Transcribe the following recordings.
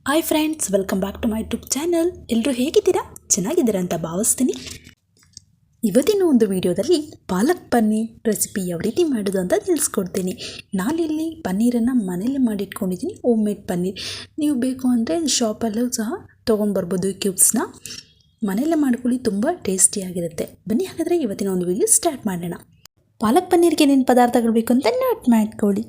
Hi friends, welcome back to my YouTube channel. ಎಲ್ಲರೂ ಹೇಗಿದ್ದೀರಾ? ಚೆನ್ನಾಗಿದ್ದೀರಾ ಅಂತ ಭಾವಿಸ್ತೀನಿ. ಇವತ್ತಿನ ಒಂದು ವಿಡಿಯೋದಲ್ಲಿ ಪಾಲಕ್ ಪನ್ನೀರ್ ರೆಸಿಪಿ ಯಾವ ರೀತಿ ಮಾಡೋದು ಅಂತ ತಿಳಿಸ್ಕೊಡ್ತೀನಿ. ನಾನಿಲ್ಲಿ ಪನ್ನೀರನ್ನು ಮನೇಲಿ ಮಾಡಿಟ್ಕೊಂಡಿದ್ದೀನಿ, ಹೋಮ್ ಮೇಡ್ ಪನ್ನೀರ್. ನೀವು ಬೇಕು ಅಂದರೆ ಶಾಪಲ್ಲೂ ಸಹ ತೊಗೊಂಡ್ಬರ್ಬೋದು. ಕ್ಯೂಬ್ಸ್ನ ಮನೆಯಲ್ಲೇ ಮಾಡ್ಕೊಳ್ಳಿ, ತುಂಬ ಟೇಸ್ಟಿಯಾಗಿರುತ್ತೆ. ಬನ್ನಿ ಹಾಗಾದರೆ ಇವತ್ತಿನ ಒಂದು ವಿಡಿಯೋ ಸ್ಟಾರ್ಟ್ ಮಾಡೋಣ. ಪಾಲಕ್ ಪನ್ನೀರ್ಗೆ ಏನೇನು ಪದಾರ್ಥಗಳು ಬೇಕು ಅಂತ ನೋಟ್ ಮಾಡ್ಕೊಳ್ಳಿ.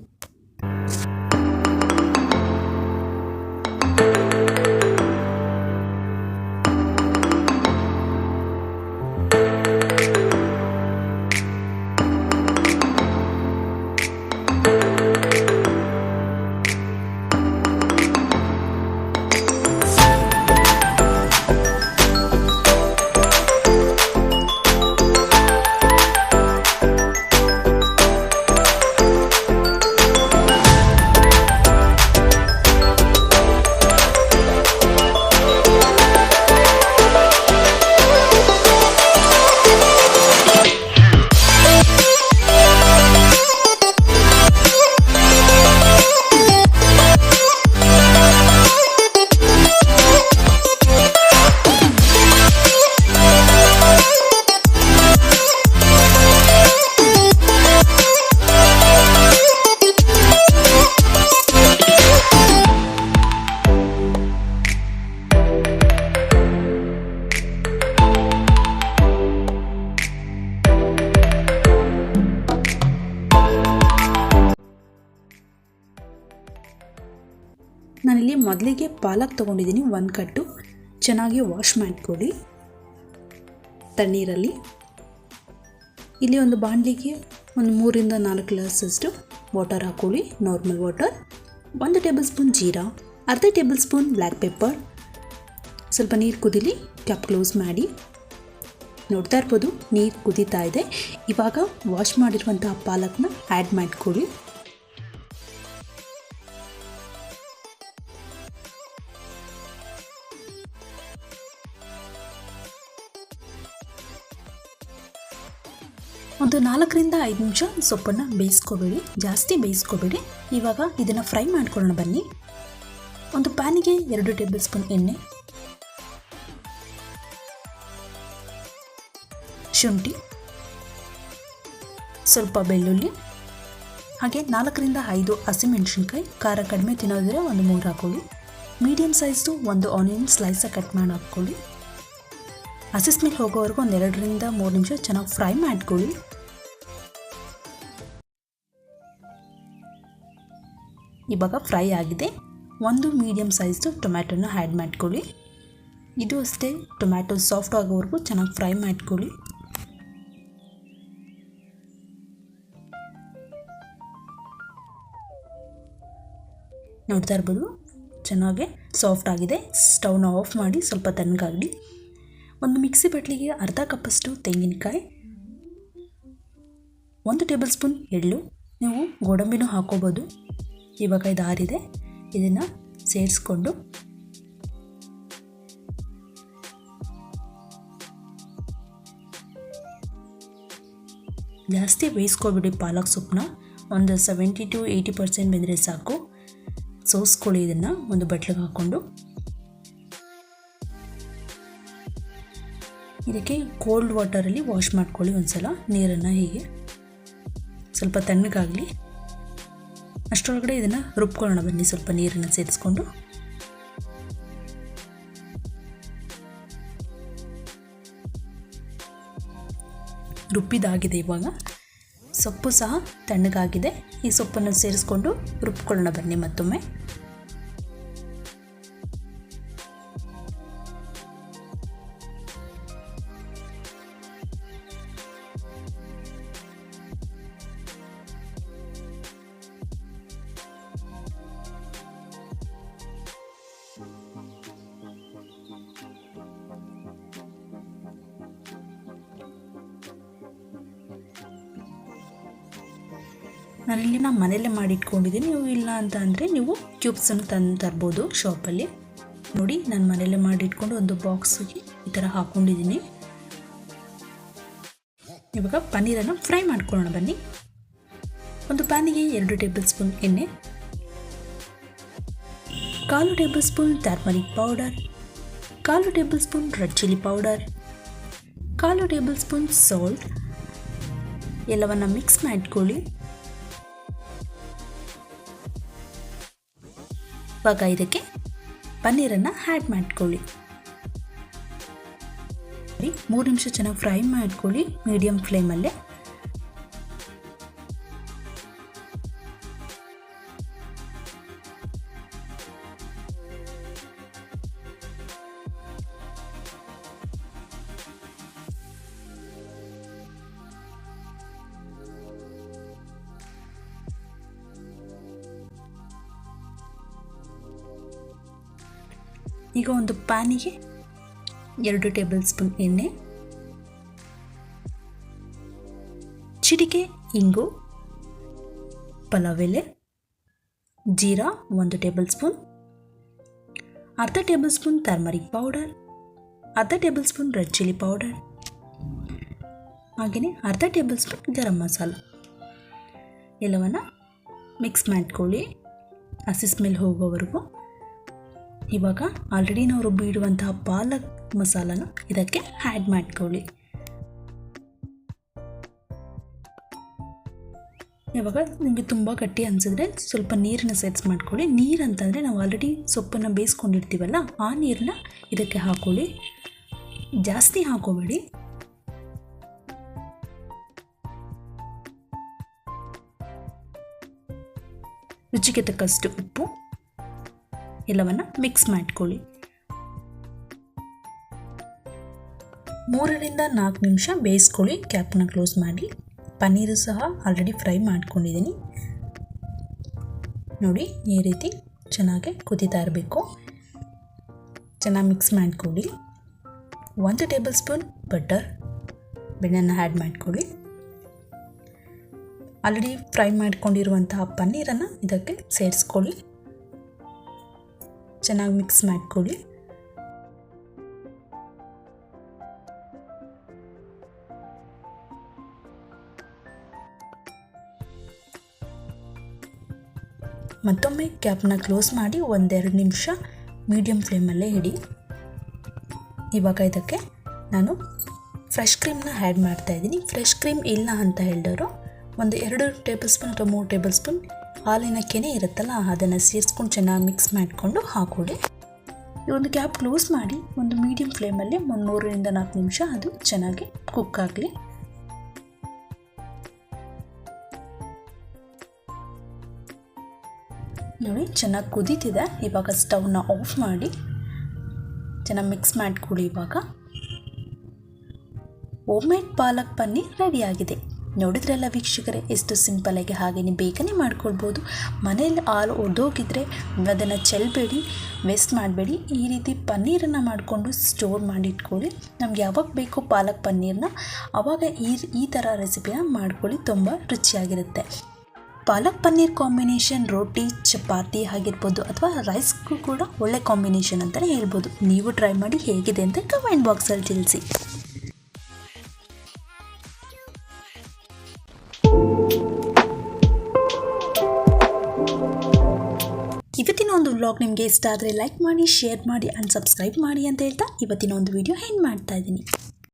ನಾನಿಲ್ಲಿ ಮೊದಲಿಗೆ ಪಾಲಕ್ ತೊಗೊಂಡಿದ್ದೀನಿ, 1 ಕಟ್ಟು. ಚೆನ್ನಾಗಿ ವಾಶ್ ಮಾಡ್ಕೊಳ್ಳಿ ತಣ್ಣೀರಲ್ಲಿ. ಇಲ್ಲಿ ಒಂದು ಬಾಣಲಿಗೆ ಒಂದು 3ರಿಂದ 4 ಗ್ಲಾಸಷ್ಟು ವಾಟರ್ ಹಾಕ್ಕೊಳ್ಳಿ, normal water. 1 table spoon jeera, ಅರ್ಧ ಟೇಬಲ್ ಸ್ಪೂನ್ ಬ್ಲ್ಯಾಕ್ ಪೆಪ್ಪರ್. ಸ್ವಲ್ಪ ನೀರು ಕುದೀಲಿ, ಕ್ಯಾಪ್ ಕ್ಲೋಸ್ ಮಾಡಿ. ನೋಡ್ತಾ ಇರ್ಬೋದು, ನೀರು ಕುದೀತಾ ಇದೆ. ಇವಾಗ ವಾಶ್ ಮಾಡಿರುವಂತಹ ಪಾಲಕ್ನ ಆ್ಯಡ್ ಮಾಡ್ಕೊಳ್ಳಿ. ಒಂದು 4ರಿಂದ 5 ನಿಮಿಷ ಸೊಪ್ಪನ್ನು ಬೇಯಿಸ್ಕೋಬೇಡಿ, ಜಾಸ್ತಿ ಬೇಯಿಸ್ಕೋಬೇಡಿ. ಇವಾಗ ಇದನ್ನು ಫ್ರೈ ಮಾಡ್ಕೊಳ್ಳೋಣ ಬನ್ನಿ. ಒಂದು ಪ್ಯಾನಿಗೆ 2 ಟೇಬಲ್ ಸ್ಪೂನ್ ಎಣ್ಣೆ, ಶುಂಠಿ, ಸ್ವಲ್ಪ ಬೆಳ್ಳುಳ್ಳಿ, ಹಾಗೆ 4ರಿಂದ 5 ಹಸಿಮೆಣಸಿನ್ಕಾಯಿ. ಖಾರ ಕಡಿಮೆ ತಿನ್ನೋದ್ರೆ ಒಂದು 3 ಹಾಕ್ಕೊಳ್ಳಿ. ಮೀಡಿಯಮ್ ಸೈಜ್ದು 1 ಆನಿಯನ್ ಸ್ಲೈಸಾಗಿ ಕಟ್ ಮಾಡಿ ಹಾಕ್ಕೊಳ್ಳಿ. ಹಸಿ ಸ್ಮೆಲ್ ಹೋಗೋವರೆಗೂ ಒಂದು 2ರಿಂದ 3 ನಿಮಿಷ ಚೆನ್ನಾಗಿ ಫ್ರೈ ಮಾಡ್ಕೊಳ್ಳಿ. ಇವಾಗ ಫ್ರೈ ಆಗಿದೆ. 1 ಮೀಡಿಯಮ್ ಸೈಜ್ದು ಟೊಮ್ಯಾಟೊನ ಆ್ಯಡ್ ಮಾಡ್ಕೊಳ್ಳಿ. ಇದು ಅಷ್ಟೇ, ಟೊಮ್ಯಾಟೊ ಸಾಫ್ಟ್ ಆಗೋವರೆಗೂ ಚೆನ್ನಾಗಿ ಫ್ರೈ ಮಾಡ್ಕೊಳ್ಳಿ. ನೋಡ್ತಾ ಇರ್ಬೋದು, ಚೆನ್ನಾಗಿ ಸಾಫ್ಟ್ ಆಗಿದೆ. ಸ್ಟವ್ನ ಆಫ್ ಮಾಡಿ ಸ್ವಲ್ಪ ತಣ್ಣಗಾಗಲಿ. ಒಂದು ಮಿಕ್ಸಿ ಬಟ್ಲಿಗೆ ಅರ್ಧ ಕಪ್ಪಷ್ಟು ತೆಂಗಿನಕಾಯಿ, 1 ಟೇಬಲ್ ಸ್ಪೂನ್ ಎಳ್ಳು, ನೀವು ಗೋಡಂಬಿನೂ ಹಾಕೋಬೋದು. ಇವಾಗ ಇದು ಆರಿದೆ, ಇದನ್ನು ಸೇರಿಸ್ಕೊಂಡು ಜಾಸ್ತಿ ಬೇಯಿಸ್ಕೊಬಿಡಿ. ಪಾಲಕ್ ಸೊಪ್ಪನ್ನ ಒಂದು 70 to 80% ಬೆಂದರೆ ಸಾಕು. ಸೋಸ್ಕೊಳ್ಳಿ. ಇದನ್ನು ಒಂದು ಬಟ್ಲಿಗೆ ಹಾಕ್ಕೊಂಡು ಇದಕ್ಕೆ ಕೋಲ್ಡ್ ವಾಟರಲ್ಲಿ ವಾಶ್ ಮಾಡ್ಕೊಳ್ಳಿ ಒಂದ್ಸಲ. ನೀರನ್ನು ಹೀಗೆ ಸ್ವಲ್ಪ ತಣ್ಣಗಾಗಲಿ. ಅಷ್ಟರೊಳಗಡೆ ಇದನ್ನು ರುಬ್ಕೊಳ್ಳೋಣ ಬನ್ನಿ. ಸ್ವಲ್ಪ ನೀರನ್ನು ಸೇರಿಸ್ಕೊಂಡು ರುಬ್ಬಿದಾಗಿದೆ. ಇವಾಗ ಸೊಪ್ಪು ಸಹ ತಣ್ಣಗಾಗಿದೆ. ಈ ಸೊಪ್ಪನ್ನು ಸೇರಿಸ್ಕೊಂಡು ರುಬ್ಕೊಳ್ಳೋಣ ಬನ್ನಿ ಮತ್ತೊಮ್ಮೆ. ನಾನಿಲ್ಲಿ ಮನೆಯಲ್ಲೇ ಮಾಡಿಟ್ಕೊಂಡಿದ್ದೀನಿ. ನೀವು ಇಲ್ಲ ಅಂತ ಅಂದರೆ ನೀವು ಕ್ಯೂಬ್ಸನ್ನು ತಂದು ತರ್ಬೋದು ಶಾಪಲ್ಲಿ. ನೋಡಿ, ನಾನು ಮನೆಯಲ್ಲೇ ಮಾಡಿಟ್ಕೊಂಡು ಒಂದು ಬಾಕ್ಸಿಗೆ ಈ ಥರ ಹಾಕ್ಕೊಂಡಿದ್ದೀನಿ. ಇವಾಗ ಪನ್ನೀರನ್ನು ಫ್ರೈ ಮಾಡ್ಕೊಳ್ಳೋಣ ಬನ್ನಿ. ಒಂದು ಪ್ಯಾನಿಗೆ 2 ಟೇಬಲ್ ಸ್ಪೂನ್ ಎಣ್ಣೆ, 1/4 table spoon turmeric powder, 1/4 table spoon red chilli powder, 1/4 table spoon salt ಎಲ್ಲವನ್ನು ಮಿಕ್ಸ್ ಮಾಡ್ಕೊಳ್ಳಿ. ಇವಾಗ ಇದಕ್ಕೆ ಪನ್ನೀರನ್ನು ಆ್ಯಡ್ ಮಾಡ್ಕೊಳ್ಳಿ. 3 ನಿಮಿಷ ಚೆನ್ನಾಗಿ ಫ್ರೈ ಮಾಡ್ಕೊಳ್ಳಿ ಮೀಡಿಯಂ ಫ್ಲೇಮಲ್ಲೇ. ಈಗ ಒಂದು ಪ್ಯಾನಿಗೆ 2 ಟೇಬಲ್ ಸ್ಪೂನ್ ಎಣ್ಣೆ, ಚಿಟಿಕೆ ಇಂಗು, ಪಲಾವ್ ಎಲೆ, ಜೀರಾ 1 ಟೇಬಲ್ ಸ್ಪೂನ್, ಅರ್ಧ ಟೇಬಲ್ ಸ್ಪೂನ್ ಟರ್ಮರಿಕ್ ಪೌಡರ್, ಅರ್ಧ table spoon red chilli powder, ಹಾಗೆಯೇ ಅರ್ಧ ಟೇಬಲ್ ಸ್ಪೂನ್ ಗರಂ ಮಸಾಲ ಎಲ್ಲವನ್ನು ಮಿಕ್ಸ್ ಮಾಡ್ಕೊಳ್ಳಿ ಹಸಿ ಸ್ಮೆಲ್ ಹೋಗೋವರೆಗೂ. ಇವಾಗ ಆಲ್ರೆಡಿ ನಾವು ರುಬ್ಬಿಡುವಂತಹ ಪಾಲಕ್ ಮಸಾಲನ ಇದಕ್ಕೆ ಆ್ಯಡ್ ಮಾಡ್ಕೊಳ್ಳಿ. ಇವಾಗ ನಿಮಗೆ ತುಂಬ ಗಟ್ಟಿ ಅನಿಸಿದ್ರೆ ಸ್ವಲ್ಪ ನೀರನ್ನ ಸೇರಿಸಿ ಮಾಡ್ಕೊಳ್ಳಿ. ನೀರು ಅಂತಂದರೆ ನಾವು ಆಲ್ರೆಡಿ ಸೊಪ್ಪನ್ನು ಬೇಯಿಸ್ಕೊಂಡಿರ್ತೀವಲ್ಲ ಆ ನೀರನ್ನ ಇದಕ್ಕೆ ಹಾಕೊಳ್ಳಿ, ಜಾಸ್ತಿ ಹಾಕೋಬೇಡಿ. ರುಚಿಗೆ ತಕ್ಕಷ್ಟು ಉಪ್ಪು ಎಲ್ಲವನ್ನು ಮಿಕ್ಸ್ ಮಾಡ್ಕೊಳ್ಳಿ. 3 ರಿಂದ 4 ನಿಮಿಷ ಬೇಯಿಸ್ಕೊಳ್ಳಿ. ಕ್ಯಾಪ್ನ ಕ್ಲೋಸ್ ಮಾಡಿ. ಪನ್ನೀರು ಸಹ ಆಲ್ರೆಡಿ ಫ್ರೈ ಮಾಡ್ಕೊಂಡಿದ್ದೀನಿ ನೋಡಿ, ಈ ರೀತಿ ಚೆನ್ನಾಗಿ ಕುದೀತಾ ಇರಬೇಕು. ಚೆನ್ನಾಗಿ ಮಿಕ್ಸ್ ಮಾಡ್ಕೊಳ್ಳಿ. 1 ಟೇಬಲ್ ಸ್ಪೂನ್ ಬೆಣ್ಣೆಯನ್ನು ಆ್ಯಡ್ ಮಾಡ್ಕೊಳ್ಳಿ. ಆಲ್ರೆಡಿ ಫ್ರೈ ಮಾಡ್ಕೊಂಡಿರುವಂತಹ ಪನ್ನೀರನ್ನು ಇದಕ್ಕೆ ಸೇರಿಸ್ಕೊಳ್ಳಿ. ಚೆನ್ನಾಗಿ ಮಿಕ್ಸ್ ಮಾಡ್ಕೊಳ್ಳಿ. ಮತ್ತೊಮ್ಮೆ ಕ್ಯಾಪ್ನ ಕ್ಲೋಸ್ ಮಾಡಿ 1-2 ನಿಮಿಷ ಮೀಡಿಯಂ ಫ್ಲೇಮಲ್ಲೇ ಇಡಿ. ಇವಾಗ ಇದಕ್ಕೆ ನಾನು ಫ್ರೆಶ್ ಕ್ರೀಮ್ನ ಆ್ಯಡ್ ಮಾಡ್ತಾಯಿದ್ದೀನಿ. ಫ್ರೆಶ್ ಕ್ರೀಮ್ ಇಲ್ಲ ಅಂತ ಹೇಳಿದವರು 2 ಟೇಬಲ್ ಸ್ಪೂನ್ ಅಥವಾ 3 ಟೇಬಲ್ ಸ್ಪೂನ್ ಹಾಲಿನ ಕೆನೆ ಇರುತ್ತಲ್ಲ ಅದನ್ನು ಸೇರಿಸ್ಕೊಂಡು ಚೆನ್ನಾಗಿ ಮಿಕ್ಸ್ ಮಾಡಿಕೊಂಡು ಹಾಕೊಳ್ಳಿ. ಈ ಒಂದು ಕ್ಯಾಪ್ ಕ್ಲೋಸ್ ಮಾಡಿ ಒಂದು ಮೀಡಿಯಂ ಫ್ಲೇಮಲ್ಲಿ 3 ರಿಂದ 4 ನಿಮಿಷ ಅದು ಚೆನ್ನಾಗಿ ಕುಕ್ ಆಗಲಿ. ನೋಡಿ ಚೆನ್ನಾಗಿ ಕುದೀತಿದೆ. ಇವಾಗ ಸ್ಟವ್ನ ಆಫ್ ಮಾಡಿ ಚೆನ್ನಾಗಿ ಮಿಕ್ಸ್ ಮಾಡಿಕೊಡಿ. ಇವಾಗ ಹೋಮ್ಮೇಡ್ ಪಾಲಕ್ ಪನ್ನೀರ್ ರೆಡಿಯಾಗಿದೆ. ನೋಡಿದ್ರಲ್ಲ ವೀಕ್ಷಕರೇ, ಎಷ್ಟು ಸಿಂಪಲಾಗಿ ಹಾಗೆಯೇ ಬೇಗನೆ ಮಾಡ್ಕೊಳ್ಬೋದು. ಮನೇಲಿ ಹಾಲು ಒಡೆದೋಗಿದ್ರೆ ಅದನ್ನು ಚೆಲ್ಲಬೇಡಿ, ವೇಸ್ಟ್ ಮಾಡಬೇಡಿ. ಈ ರೀತಿ ಪನ್ನೀರನ್ನು ಮಾಡಿಕೊಂಡು ಸ್ಟೋರ್ ಮಾಡಿ ಇಟ್ಕೊಳ್ಳಿ. ನಮ್ಗೆ ಯಾವಾಗ ಬೇಕೋ ಪಾಲಕ್ ಪನ್ನೀರನ್ನ ಆವಾಗ ಈ ಥರ ರೆಸಿಪಿನ ಮಾಡ್ಕೊಳ್ಳಿ, ತುಂಬ ರುಚಿಯಾಗಿರುತ್ತೆ. ಪಾಲಕ್ ಪನ್ನೀರ್ ಕಾಂಬಿನೇಷನ್ ರೋಟಿ, ಚಪಾತಿ ಆಗಿರ್ಬೋದು ಅಥವಾ ರೈಸ್ಗೂ ಕೂಡ ಒಳ್ಳೆ ಕಾಂಬಿನೇಷನ್ ಅಂತಲೇ ಹೇಳ್ಬೋದು. ನೀವು ಟ್ರೈ ಮಾಡಿ ಹೇಗಿದೆ ಅಂತ ಕಮೆಂಟ್ ಬಾಕ್ಸಲ್ಲಿ ತಿಳಿಸಿ. ಇವತ್ತಿನ ಒಂದು ವ್ಲಾಗ್ ನಿಮಗೆ ಇಷ್ಟ ಆದರೆ ಲೈಕ್ ಮಾಡಿ, ಶೇರ್ ಮಾಡಿ ಆ್ಯಂಡ್ ಸಬ್ಸ್ಕ್ರೈಬ್ ಮಾಡಿ ಅಂತ ಹೇಳ್ತಾ ಇವತ್ತಿನ ಒಂದು ವಿಡಿಯೋ ಎಂಡ್ ಮಾಡ್ತಾ ಇದ್ದೀನಿ.